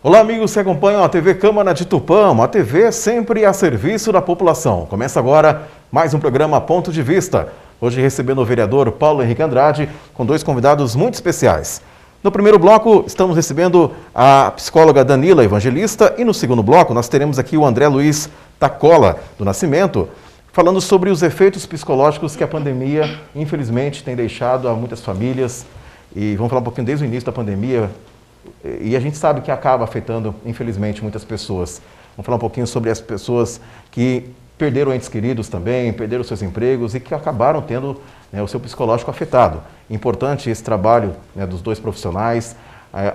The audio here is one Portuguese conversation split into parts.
Olá, amigos que acompanham a TV Câmara de Tupã, uma TV sempre a serviço da população. Começa agora mais um programa Ponto de Vista. Hoje recebendo o vereador Paulo Henrique Andrade com dois convidados muito especiais. No primeiro bloco estamos recebendo a psicóloga Danila Evangelista e no segundo bloco nós teremos aqui o André Luiz Tacola, do Nascimento, falando sobre os efeitos psicológicos que a pandemia, infelizmente, tem deixado a muitas famílias. E vamos falar um pouquinho desde o início da pandemia. E a gente sabe que acaba afetando, infelizmente, muitas pessoas. Vamos falar um pouquinho sobre as pessoas que perderam entes queridos também, perderam seus empregos e que acabaram tendo o seu psicológico afetado. Importante esse trabalho dos dois profissionais,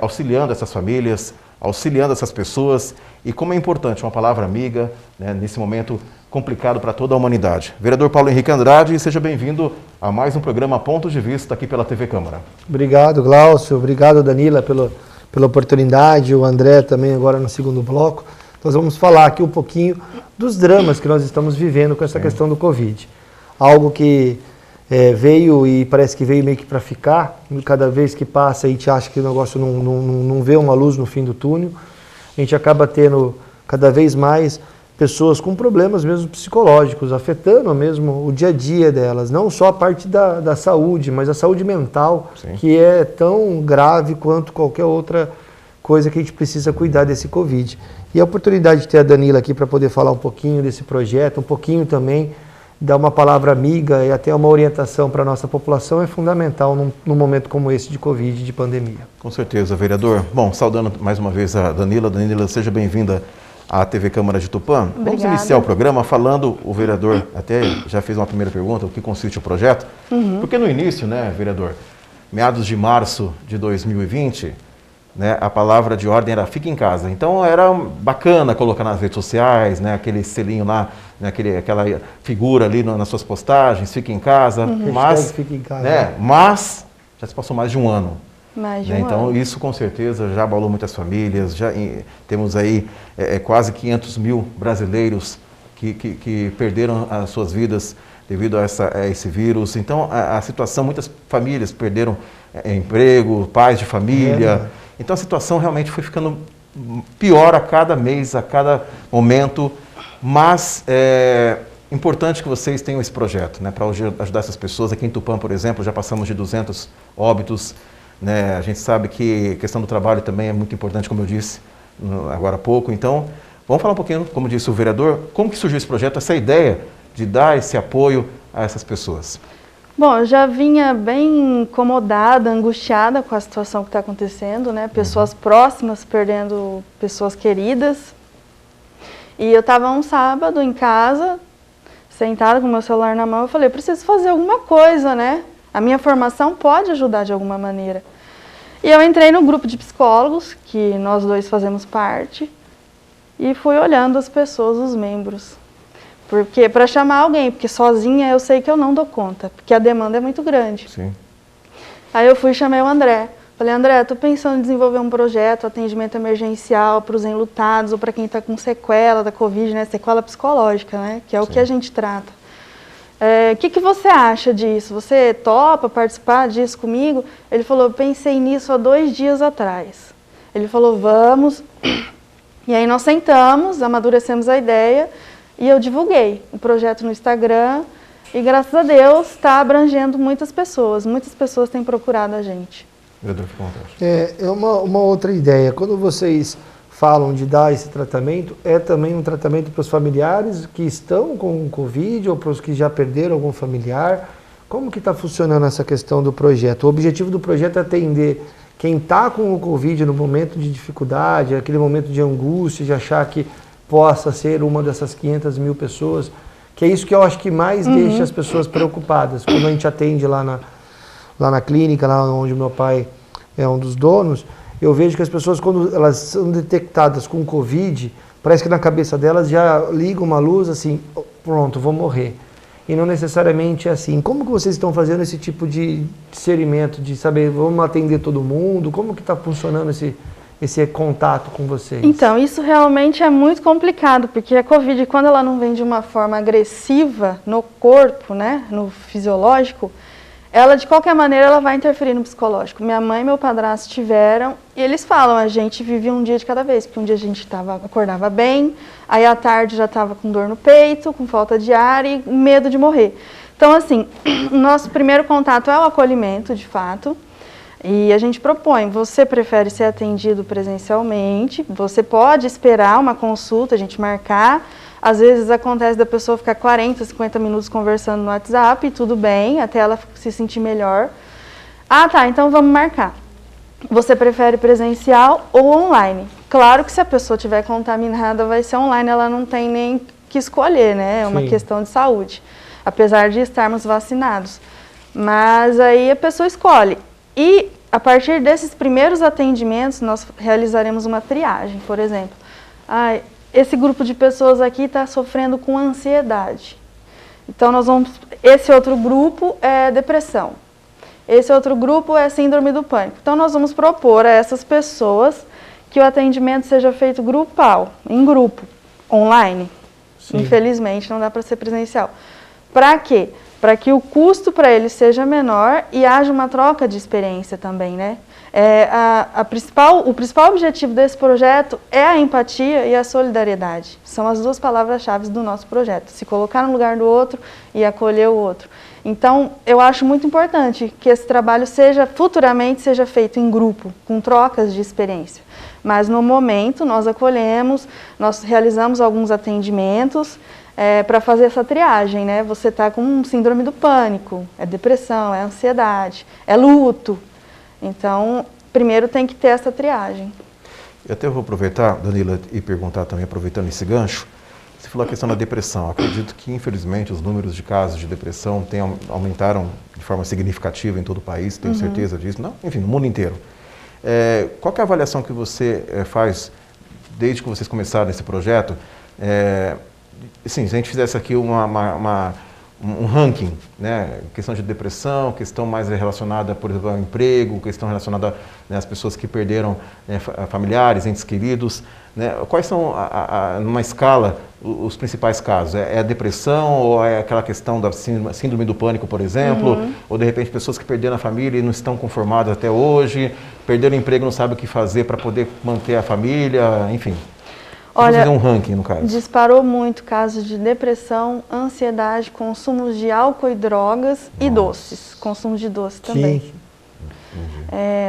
auxiliando essas famílias, auxiliando essas pessoas. E como é importante uma palavra amiga nesse momento complicado para toda a humanidade. Vereador Paulo Henrique Andrade, seja bem-vindo a mais um programa Ponto de Vista aqui pela TV Câmara. Obrigado, Glaucio. Obrigado, Danila, pela oportunidade. O André também agora no segundo bloco. Nós vamos falar aqui um pouquinho dos dramas que nós estamos vivendo com essa questão do Covid. Algo que veio e parece que veio meio que para ficar. Cada vez que passa a gente acha que o negócio não vê uma luz no fim do túnel. A gente acaba tendo cada vez mais pessoas com problemas mesmo psicológicos, afetando mesmo o dia a dia delas. Não só a parte da saúde, mas a saúde mental, Sim. que é tão grave quanto qualquer outra coisa que a gente precisa cuidar desse Covid. E a oportunidade de ter a Danila aqui para poder falar um pouquinho desse projeto, um pouquinho também, dar uma palavra amiga e até uma orientação para a nossa população é fundamental num momento como esse de Covid, de pandemia. Com certeza, vereador. Bom, saudando mais uma vez a Danila. Danila, seja bem-vinda à TV Câmara de Tupã. Obrigada. Vamos iniciar o programa falando, o vereador até já fez uma primeira pergunta, o que consiste o projeto. Porque no início, vereador, meados de março de 2020, a palavra de ordem era fique em casa. Então era bacana colocar nas redes sociais, aquele selinho lá, aquela figura ali nas suas postagens, fique em casa. Mas, fique em casa. Mas já se passou mais de um ano. Então isso com certeza já abalou muitas famílias, já temos aí quase 500 mil brasileiros que perderam as suas vidas devido a esse vírus. Então a situação, muitas famílias perderam emprego, pais de família. Então a situação realmente foi ficando pior a cada mês, a cada momento, mas é importante que vocês tenham esse projeto, para ajudar essas pessoas. Aqui em Tupã, por exemplo, já passamos de 200 óbitos. A gente sabe que a questão do trabalho também é muito importante, como eu disse agora há pouco. Então, vamos falar um pouquinho, como disse o vereador, como que surgiu esse projeto, essa ideia de dar esse apoio a essas pessoas? Bom, eu já vinha bem incomodada, angustiada com a situação que está acontecendo, Pessoas próximas perdendo pessoas queridas. E eu estava um sábado em casa, sentada com o meu celular na mão, eu falei, preciso fazer alguma coisa, A minha formação pode ajudar de alguma maneira. E eu entrei no grupo de psicólogos, que nós dois fazemos parte, e fui olhando as pessoas, os membros. Porque para chamar alguém, porque sozinha eu sei que eu não dou conta, porque a demanda é muito grande. Sim. Aí eu fui e chamei o André. Falei, André, estou pensando em desenvolver um projeto, atendimento emergencial para os enlutados ou para quem está com sequela da Covid, sequela psicológica, que é o que a gente trata. O que você acha disso? Você topa participar disso comigo? Ele falou, eu pensei nisso há 2 dias atrás. Ele falou, vamos. E aí nós sentamos, amadurecemos a ideia e eu divulguei o projeto no Instagram e graças a Deus está abrangendo muitas pessoas. Muitas pessoas têm procurado a gente. É uma outra ideia. Quando vocês falam de dar esse tratamento, é também um tratamento para os familiares que estão com Covid ou para os que já perderam algum familiar? Como que está funcionando essa questão do projeto? O objetivo do projeto é atender quem está com o Covid no momento de dificuldade, aquele momento de angústia, de achar que possa ser uma dessas 500 mil pessoas, que é isso que eu acho que mais deixa as pessoas preocupadas. Quando a gente atende lá na clínica, lá onde o meu pai é um dos donos, eu vejo que as pessoas, quando elas são detectadas com Covid, parece que na cabeça delas já liga uma luz assim, pronto, vou morrer. E não necessariamente é assim. Como que vocês estão fazendo esse tipo de discernimento, de saber, vamos atender todo mundo? Como que está funcionando esse contato com vocês? Então, isso realmente é muito complicado, porque a Covid, quando ela não vem de uma forma agressiva no corpo, no fisiológico, ela de qualquer maneira ela vai interferir no psicológico. Minha mãe e meu padrasto tiveram, e eles falam, a gente vive um dia de cada vez, porque um dia a gente acordava bem, aí à tarde já estava com dor no peito, com falta de ar e medo de morrer. Então, assim, o nosso primeiro contato é o acolhimento, de fato, e a gente propõe, você prefere ser atendido presencialmente, você pode esperar uma consulta, a gente marcar. Às vezes acontece da pessoa ficar 40, 50 minutos conversando no WhatsApp, tudo bem, até ela se sentir melhor. Ah, tá, então vamos marcar. Você prefere presencial ou online? Claro que se a pessoa estiver contaminada vai ser online, ela não tem nem que escolher, né? É uma questão de saúde, apesar de estarmos vacinados. Mas aí a pessoa escolhe. E a partir desses primeiros atendimentos, nós realizaremos uma triagem, por exemplo. Esse grupo de pessoas aqui está sofrendo com ansiedade. Então, esse outro grupo é depressão. Esse outro grupo é síndrome do pânico. Então, nós vamos propor a essas pessoas que o atendimento seja feito grupal, em grupo, online. Sim. Infelizmente, não dá para ser presencial. Para quê? Para que o custo para eles seja menor e haja uma troca de experiência também, né? O principal objetivo desse projeto é a empatia e a solidariedade. São as duas palavras-chave do nosso projeto. Se colocar no lugar do outro e acolher o outro. Então, eu acho muito importante que esse trabalho futuramente seja feito em grupo, com trocas de experiência. Mas no momento nós acolhemos, nós realizamos alguns atendimentos para fazer essa triagem, né? Você está com síndrome do pânico, é depressão, é ansiedade, é luto. Então, primeiro tem que ter essa triagem. Eu até vou aproveitar, Danila, e perguntar também, aproveitando esse gancho, você falou a questão da depressão. Acredito que, infelizmente, os números de casos de depressão aumentaram de forma significativa em todo o país, tenho certeza disso. Não, enfim, no mundo inteiro. Qual que é a avaliação que você faz desde que vocês começaram esse projeto? Assim, se a gente fizesse aqui um ranking, né? Questão de depressão, questão mais relacionada, por exemplo, ao emprego, questão relacionada, né, às pessoas que perderam, né, familiares, entes queridos, né? Quais são, numa escala, os principais casos? É a depressão ou é aquela questão da síndrome do pânico, por exemplo? Ou, de repente, pessoas que perderam a família e não estão conformadas até hoje, perderam o emprego e não sabem o que fazer para poder manter a família, enfim. Olha, fazer um ranking, no caso. Disparou muito casos de depressão, ansiedade, consumo de álcool e drogas e doces. Consumo de doce também. Sim.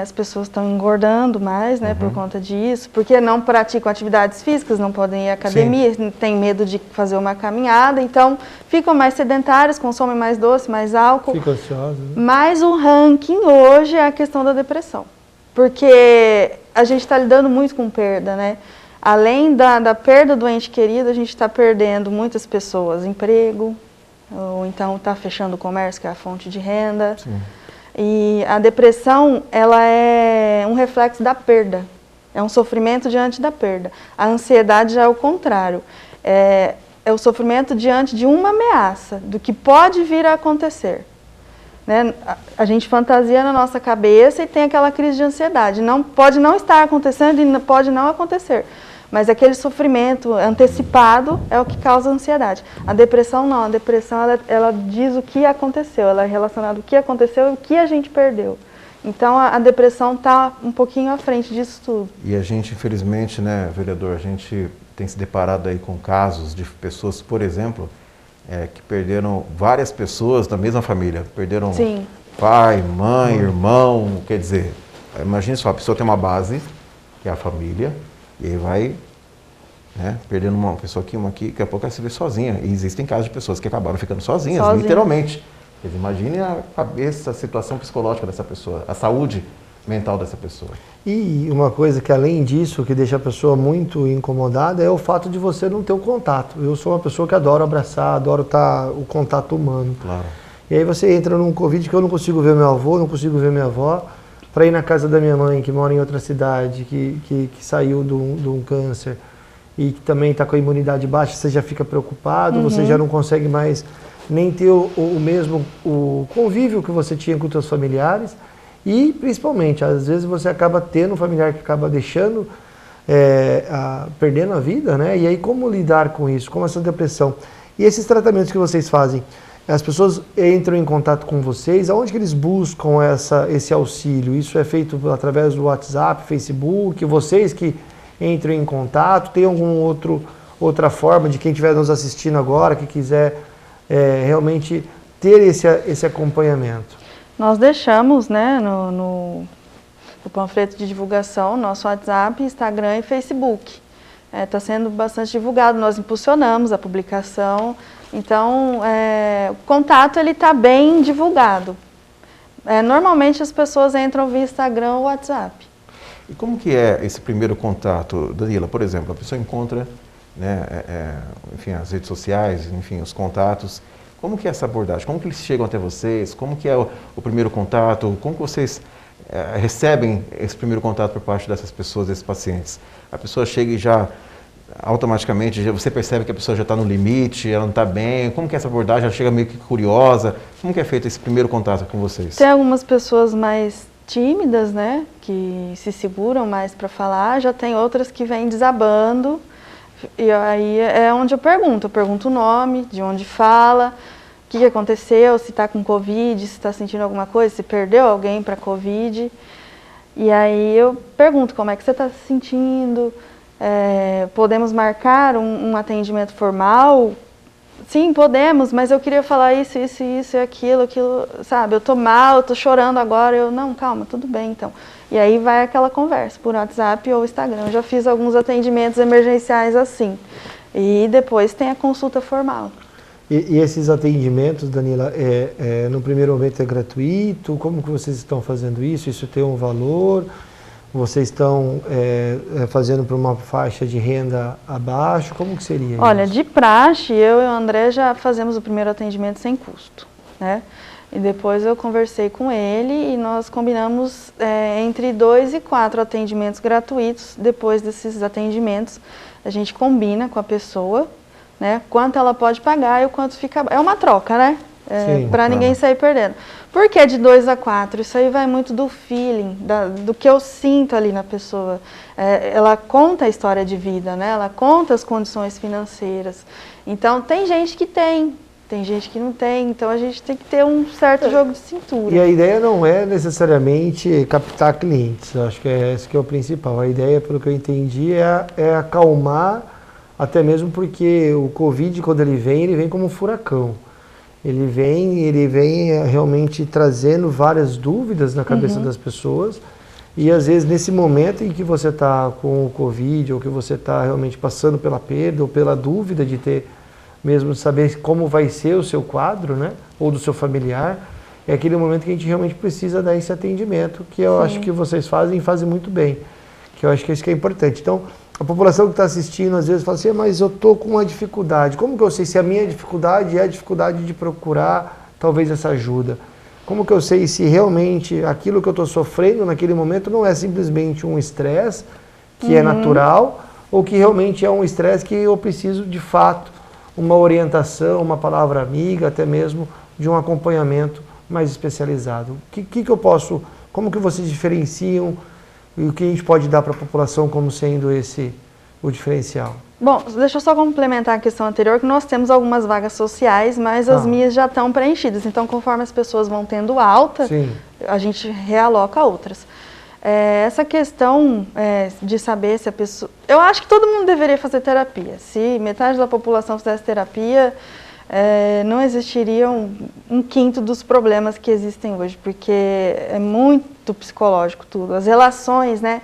As pessoas estão engordando mais, né, por conta disso, porque não praticam atividades físicas, não podem ir à academia, têm medo de fazer uma caminhada, então ficam mais sedentários, consomem mais doce, mais álcool. Ficam ansiosos. Né? Mas o ranking hoje é a questão da depressão, porque a gente está lidando muito com perda, né? Além da perda do ente querido, a gente está perdendo muitas pessoas, emprego, ou então está fechando o comércio, que é a fonte de renda. Sim. E a depressão, ela é um reflexo da perda, é um sofrimento diante da perda. A ansiedade já é o contrário, é o sofrimento diante de uma ameaça, do que pode vir a acontecer. Né? A gente fantasia na nossa cabeça e tem aquela crise de ansiedade. Pode não estar acontecendo e pode não acontecer. Mas aquele sofrimento antecipado é o que causa ansiedade. A depressão não, a depressão ela diz o que aconteceu, ela é relacionada ao que aconteceu e o que a gente perdeu. Então a depressão está um pouquinho à frente disso tudo. E a gente, infelizmente, né, vereador, a gente tem se deparado aí com casos de pessoas, por exemplo, que perderam várias pessoas da mesma família. Perderam pai, mãe, irmão, quer dizer, imagine só, a pessoa tem uma base, que é a família, e aí vai, né, perdendo uma pessoa aqui, uma aqui, daqui a pouco ela se vê sozinha. E existem casos de pessoas que acabaram ficando sozinhas, literalmente. Quer dizer, imagine a cabeça, a situação psicológica dessa pessoa, a saúde mental dessa pessoa. E uma coisa que, além disso, que deixa a pessoa muito incomodada é o fato de você não ter o contato. Eu sou uma pessoa que adoro abraçar, adoro estar o contato humano. Claro. E aí você entra num Covid que eu não consigo ver meu avô, não consigo ver minha avó, para ir na casa da minha mãe, que mora em outra cidade, que saiu de um câncer e que também está com a imunidade baixa, você já fica preocupado, você já não consegue mais nem ter o mesmo convívio que você tinha com os seus familiares e, principalmente, às vezes você acaba tendo um familiar que acaba deixando, perdendo a vida, né? E aí como lidar com isso, com essa depressão? E esses tratamentos que vocês fazem, as pessoas entram em contato com vocês, aonde que eles buscam esse auxílio? Isso é feito através do WhatsApp, Facebook, vocês que entram em contato, tem outra forma de quem estiver nos assistindo agora, que quiser realmente ter esse acompanhamento? Nós deixamos, né, no panfleto de divulgação, nosso WhatsApp, Instagram e Facebook. Está sendo bastante divulgado, nós impulsionamos a publicação, então o contato está bem divulgado. Normalmente as pessoas entram via Instagram ou WhatsApp. E como que é esse primeiro contato, Danila? Por exemplo, a pessoa encontra, né, enfim, as redes sociais, enfim, os contatos. Como que é essa abordagem? Como que eles chegam até vocês? Como que é o primeiro contato? Como que vocês recebem esse primeiro contato por parte dessas pessoas, desses pacientes? A pessoa chega e já automaticamente você percebe que a pessoa já está no limite, ela não está bem. Como que é essa abordagem? Ela chega meio que curiosa. Como que é feito esse primeiro contato com vocês? Tem algumas pessoas mais tímidas, né, que se seguram mais para falar. Já tem outras que vêm desabando. E aí é onde eu pergunto o nome, de onde fala, o que aconteceu, se está com Covid, se está sentindo alguma coisa, se perdeu alguém para Covid. E aí eu pergunto como é que você está se sentindo, podemos marcar um atendimento formal? Sim, podemos, mas eu queria falar isso e aquilo, sabe? Eu tô mal, eu tô chorando agora. Não, calma, tudo bem então. E aí vai aquela conversa por WhatsApp ou Instagram. Eu já fiz alguns atendimentos emergenciais assim. E depois tem a consulta formal. E esses atendimentos, Danila, no primeiro momento é gratuito? Como que vocês estão fazendo isso? Isso tem um valor? Vocês estão fazendo para uma faixa de renda abaixo? Como que seria Olha, isso? de praxe, eu e o André já fazemos o primeiro atendimento sem custo, né? E depois eu conversei com ele e nós combinamos entre 2 e 4 atendimentos gratuitos. Depois desses atendimentos, a gente combina com a pessoa, né, quanto ela pode pagar e o quanto fica... É uma troca, né? Para ninguém sair perdendo. Por que de 2 a 4? Isso aí vai muito do feeling, do que eu sinto ali na pessoa. Ela conta a história de vida, né? Ela conta as condições financeiras. Então, tem gente que tem gente que não tem. Então, a gente tem que ter um certo jogo de cintura. E a ideia não é necessariamente captar clientes. Eu acho que esse que é o principal. A ideia, pelo que eu entendi, é acalmar, até mesmo porque o Covid, quando ele vem como um furacão. Ele vem realmente trazendo várias dúvidas na cabeça das pessoas e às vezes nesse momento em que você está com o Covid ou que você está realmente passando pela perda ou pela dúvida de ter mesmo saber como vai ser o seu quadro, né, ou do seu familiar, é aquele momento que a gente realmente precisa dar esse atendimento que eu acho que vocês fazem muito bem, que eu acho que é isso que é importante. Então, a população que está assistindo às vezes fala assim, mas eu estou com uma dificuldade. Como que eu sei se a minha dificuldade é a dificuldade de procurar talvez essa ajuda? Como que eu sei se realmente aquilo que eu estou sofrendo naquele momento não é simplesmente um estresse que é natural ou que realmente é um estresse que eu preciso de fato uma orientação, uma palavra amiga, até mesmo de um acompanhamento mais especializado? Como que vocês diferenciam e o que a gente pode dar para a população como sendo o diferencial? Bom, deixa eu só complementar a questão anterior, que nós temos algumas vagas sociais, mas as minhas já estão preenchidas. Então, conforme as pessoas vão tendo alta, a gente realoca outras. Essa questão de saber se a pessoa... Eu acho que todo mundo deveria fazer terapia. Se metade da população fizesse terapia, não existiria um quinto dos problemas que existem hoje, porque é muito psicológico tudo. As relações, né?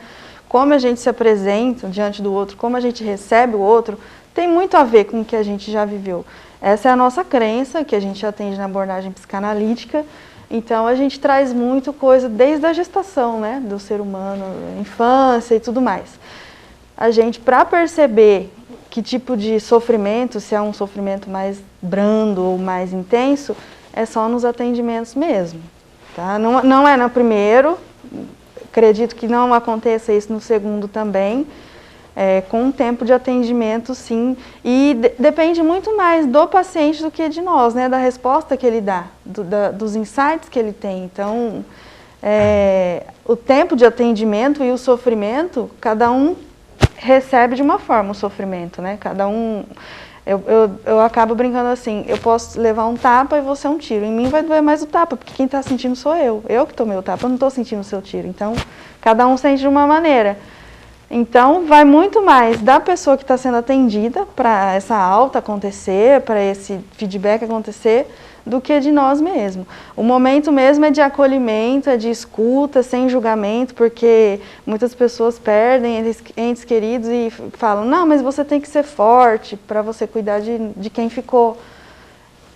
Como a gente se apresenta diante do outro, como a gente recebe o outro, tem muito a ver com o que a gente já viveu. Essa é a nossa crença, que a gente atende na abordagem psicanalítica. Então, a gente traz muito coisa desde a gestação, né, do ser humano, infância e tudo mais. A gente, para perceber que tipo de sofrimento, se é um sofrimento mais brando ou mais intenso, é só nos atendimentos mesmo. Tá? Não é no primeiro, acredito que não aconteça isso no segundo também, com um tempo de atendimento, sim, e depende muito mais do paciente do que de nós, né, da resposta que ele dá, dos insights que ele tem. Então, o tempo de atendimento e o sofrimento, cada um recebe de uma forma o sofrimento, né, cada um Eu acabo brincando assim, eu posso levar um tapa e você um tiro. Em mim vai doer mais o tapa, porque quem está sentindo sou eu. Eu que tomei o tapa, eu não estou sentindo o seu tiro. Então, cada um sente de uma maneira. Então, vai muito mais da pessoa que está sendo atendida para essa alta acontecer, para esse feedback acontecer, do que de nós mesmos. O momento mesmo é de acolhimento, é de escuta, sem julgamento, porque muitas pessoas perdem entes queridos e falam, não, mas você tem que ser forte para você cuidar de quem ficou.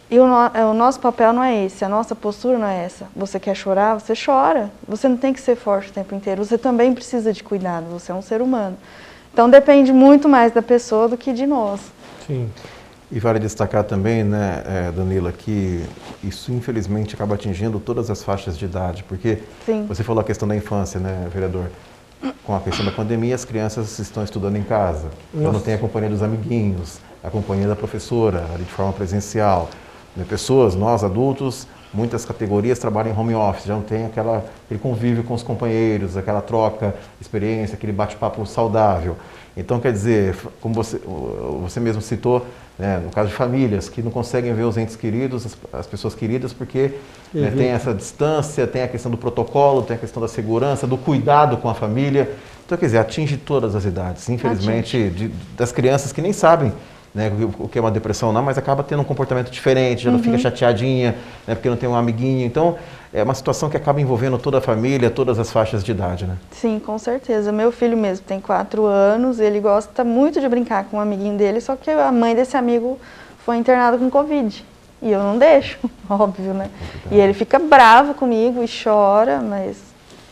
E o nosso papel não é esse, a nossa postura não é essa. Você quer chorar? Você chora. Você não tem que ser forte o tempo inteiro. Você também precisa de cuidado, você é um ser humano. Então depende muito mais da pessoa do que de nós. Sim. E vale destacar também, né, Danila, que isso infelizmente acaba atingindo todas as faixas de idade, porque Sim. você falou a questão da infância, né, vereador? Com a questão da pandemia, as crianças estão estudando em casa, já não tem a companhia dos amiguinhos, a companhia da professora, ali de forma presencial. Né? Pessoas, nós adultos, muitas categorias trabalham em home office, já não tem aquele convívio com os companheiros, aquela troca, experiência, aquele bate-papo saudável. Então, quer dizer, como você mesmo citou, né, no caso de famílias que não conseguem ver os entes queridos, as pessoas queridas, porque né, tem essa distância, tem a questão do protocolo, tem a questão da segurança, do cuidado com a família. Então, quer dizer, atinge todas as idades. Infelizmente, das crianças que nem sabem, né, o que é uma depressão não, mas acaba tendo um comportamento diferente, já não fica chateadinha, né, porque não tem um amiguinho. Então, é uma situação que acaba envolvendo toda a família, todas as faixas de idade, né? Sim, com certeza. Meu filho mesmo tem 4 anos, ele gosta muito de brincar com um amiguinho dele, só que a mãe desse amigo foi internada com Covid. E eu não deixo, óbvio, né? E ele fica bravo comigo e chora, mas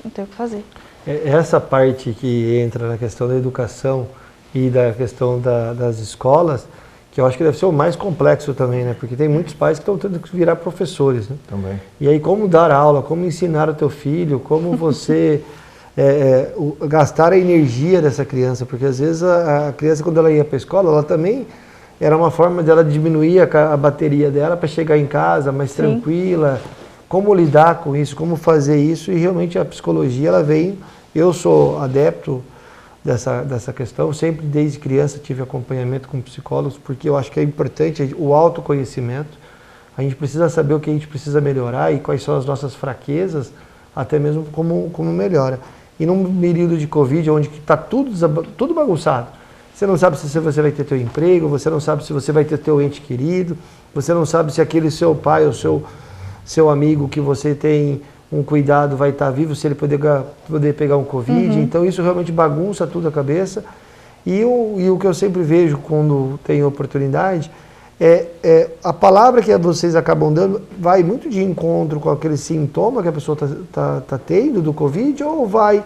não tem o que fazer. Essa parte que entra na questão da educação e da questão das escolas, que eu acho que deve ser o mais complexo também, né? Porque tem muitos pais que estão tendo que virar professores, né? Também. E aí como dar aula, como ensinar o teu filho, como você gastar a energia dessa criança, porque às vezes a criança quando ela ia para a escola, ela também era uma forma dela diminuir a bateria dela para chegar em casa mais Sim. tranquila, como lidar com isso, como fazer isso, e realmente a psicologia ela vem, eu sou adepto dessa questão. Sempre desde criança tive acompanhamento com psicólogos, porque eu acho que é importante o autoconhecimento. A gente precisa saber o que a gente precisa melhorar e quais são as nossas fraquezas, até mesmo como melhora. E num período de Covid, onde está tudo bagunçado, você não sabe se você vai ter teu emprego, você não sabe se você vai ter teu ente querido, você não sabe se aquele seu pai ou seu amigo que você tem um cuidado vai estar vivo, se ele poder pegar um Covid. Então isso realmente bagunça tudo a cabeça. E o que eu sempre vejo quando tenho oportunidade é a palavra que vocês acabam dando vai muito de encontro com aquele sintoma que a pessoa tá tendo do Covid, ou vai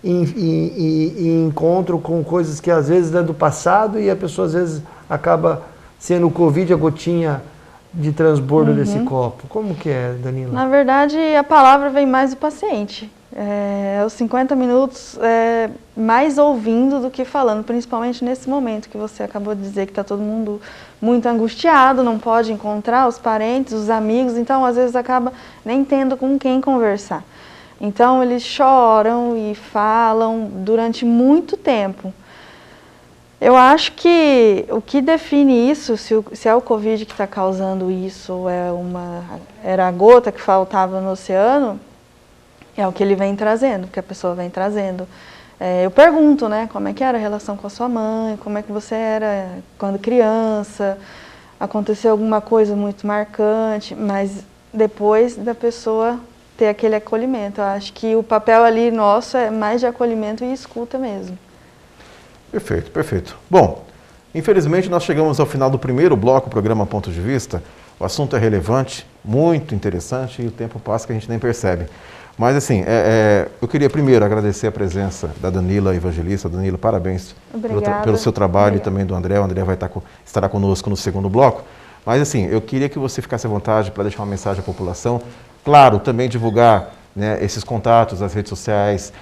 em encontro com coisas que às vezes é do passado e a pessoa às vezes acaba sendo o Covid a gotinha de transbordo desse copo. Como que é, Danila? Na verdade, a palavra vem mais do paciente. Os 50 minutos mais ouvindo do que falando, principalmente nesse momento que você acabou de dizer que está todo mundo muito angustiado, não pode encontrar os parentes, os amigos, então às vezes acaba nem tendo com quem conversar. Então eles choram e falam durante muito tempo. Eu acho que o que define isso, se é o Covid que está causando isso, ou era a gota que faltava no oceano, é o que ele vem trazendo, que a pessoa vem trazendo. Eu pergunto, né, como é que era a relação com a sua mãe, como é que você era quando criança, aconteceu alguma coisa muito marcante, mas depois da pessoa ter aquele acolhimento. Eu acho que o papel ali nosso é mais de acolhimento e escuta mesmo. Perfeito, perfeito. Bom, infelizmente nós chegamos ao final do primeiro bloco, o programa Ponto de Vista. O assunto é relevante, muito interessante e o tempo passa que a gente nem percebe. Mas assim, eu queria primeiro agradecer a presença da Danila Evangelista. Danila, parabéns pelo seu trabalho. Obrigada. E também do André. O André estará conosco no segundo bloco. Mas assim, eu queria que você ficasse à vontade para deixar uma mensagem à população. Claro, também divulgar, né, esses contatos, as redes sociais,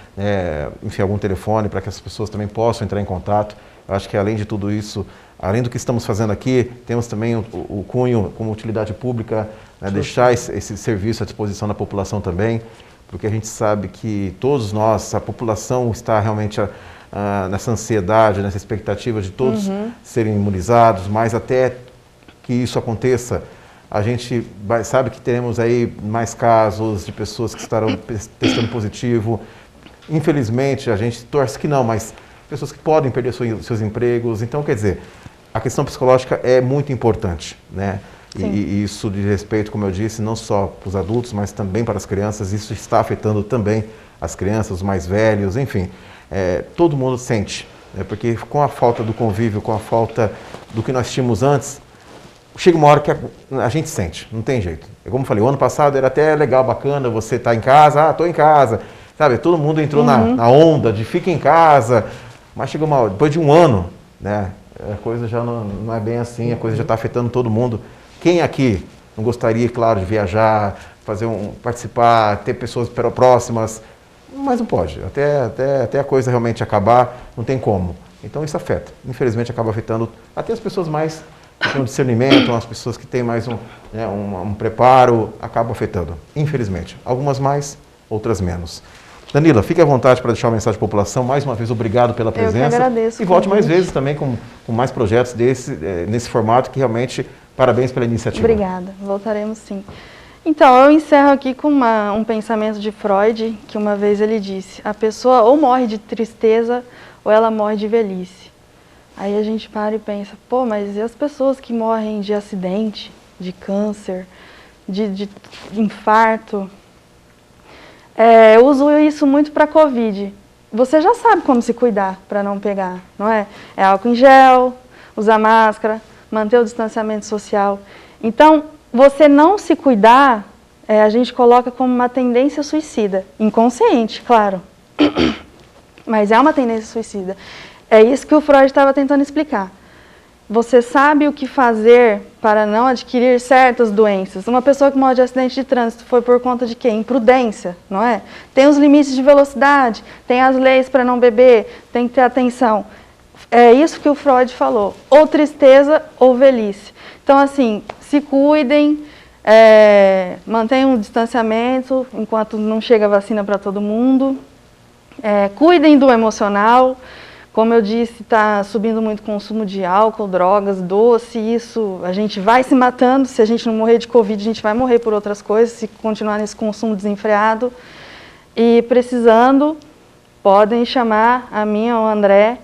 enfim, algum telefone para que as pessoas também possam entrar em contato. Eu acho que além de tudo isso, além do que estamos fazendo aqui, temos também o cunho como utilidade pública, né, deixar esse serviço à disposição da população também, porque a gente sabe que todos nós, a população está realmente nessa ansiedade, nessa expectativa de todos serem imunizados, mas até que isso aconteça, a gente sabe que teremos aí mais casos de pessoas que estarão testando positivo. Infelizmente, a gente torce que não, mas pessoas que podem perder seus empregos. Então, quer dizer, a questão psicológica é muito importante, né? E isso diz respeito, como eu disse, não só para os adultos, mas também para as crianças. Isso está afetando também as crianças, os mais velhos, enfim. Todo mundo sente, né? Porque com a falta do convívio, com a falta do que nós tínhamos antes, chega uma hora que a gente sente, não tem jeito. Como eu falei, o ano passado era até legal, bacana, você está em casa, estou em casa, sabe? Todo mundo entrou na onda de fica em casa, mas chegou uma hora, depois de um ano, né? A coisa já não é bem assim, a coisa já está afetando todo mundo. Quem aqui não gostaria, claro, de viajar, participar, ter pessoas próximas, mas não pode. Até a coisa realmente acabar, não tem como. Então isso afeta. Infelizmente acaba afetando até as pessoas mais que têm um discernimento, as pessoas que têm mais um preparo, acaba afetando. Infelizmente. Algumas mais, outras menos. Danila, fique à vontade para deixar uma mensagem à população. Mais uma vez, obrigado pela presença. Eu que agradeço. E volte mais vezes também com mais projetos nesse formato, que realmente, parabéns pela iniciativa. Obrigada, voltaremos sim. Então, eu encerro aqui com um pensamento de Freud, que uma vez ele disse: a pessoa ou morre de tristeza ou ela morre de velhice. Aí a gente para e pensa, pô, mas e as pessoas que morrem de acidente, de câncer, de infarto? Eu uso isso muito para Covid. Você já sabe como se cuidar para não pegar, não é? É álcool em gel, usar máscara, manter o distanciamento social. Então, você não se cuidar, a gente coloca como uma tendência suicida. Inconsciente, claro. Mas é uma tendência suicida. É isso que o Freud estava tentando explicar. Você sabe o que fazer para não adquirir certas doenças. Uma pessoa que morre de acidente de trânsito foi por conta de quê? Imprudência, não é? Tem os limites de velocidade, tem as leis para não beber, tem que ter atenção. É isso que o Freud falou, ou tristeza ou velhice. Então, assim, se cuidem, mantenham o distanciamento enquanto não chega a vacina para todo mundo. Cuidem do emocional. Como eu disse, está subindo muito o consumo de álcool, drogas, doce, isso, a gente vai se matando. Se a gente não morrer de Covid, a gente vai morrer por outras coisas, se continuar nesse consumo desenfreado. E precisando, podem chamar a mim ou o André.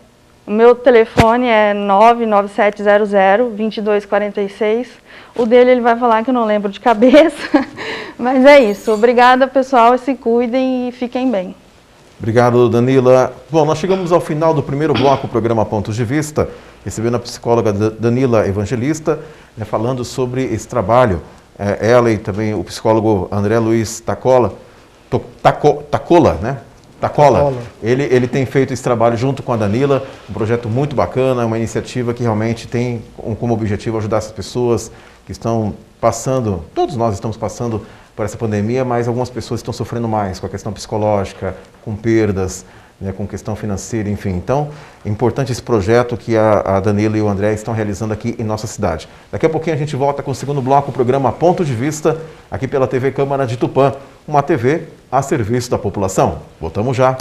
O meu telefone é 99700-2246. O dele ele vai falar que eu não lembro de cabeça. Mas é isso. Obrigada, pessoal. Se cuidem e fiquem bem. Obrigado, Danila. Bom, nós chegamos ao final do primeiro bloco do programa Pontos de Vista, recebendo a psicóloga Danila Evangelista, falando sobre esse trabalho. Ela e também o psicólogo André Luiz Tacola, né? Tacola. Ele tem feito esse trabalho junto com a Danila, um projeto muito bacana, uma iniciativa que realmente tem como objetivo ajudar essas pessoas que estão passando, todos nós estamos passando por essa pandemia, mas algumas pessoas estão sofrendo mais com a questão psicológica, com perdas, né, com questão financeira, enfim. Então, é importante esse projeto que a Danila e o André estão realizando aqui em nossa cidade. Daqui a pouquinho a gente volta com o segundo bloco, o programa Ponto de Vista, aqui pela TV Câmara de Tupã, uma TV a serviço da população. Voltamos já.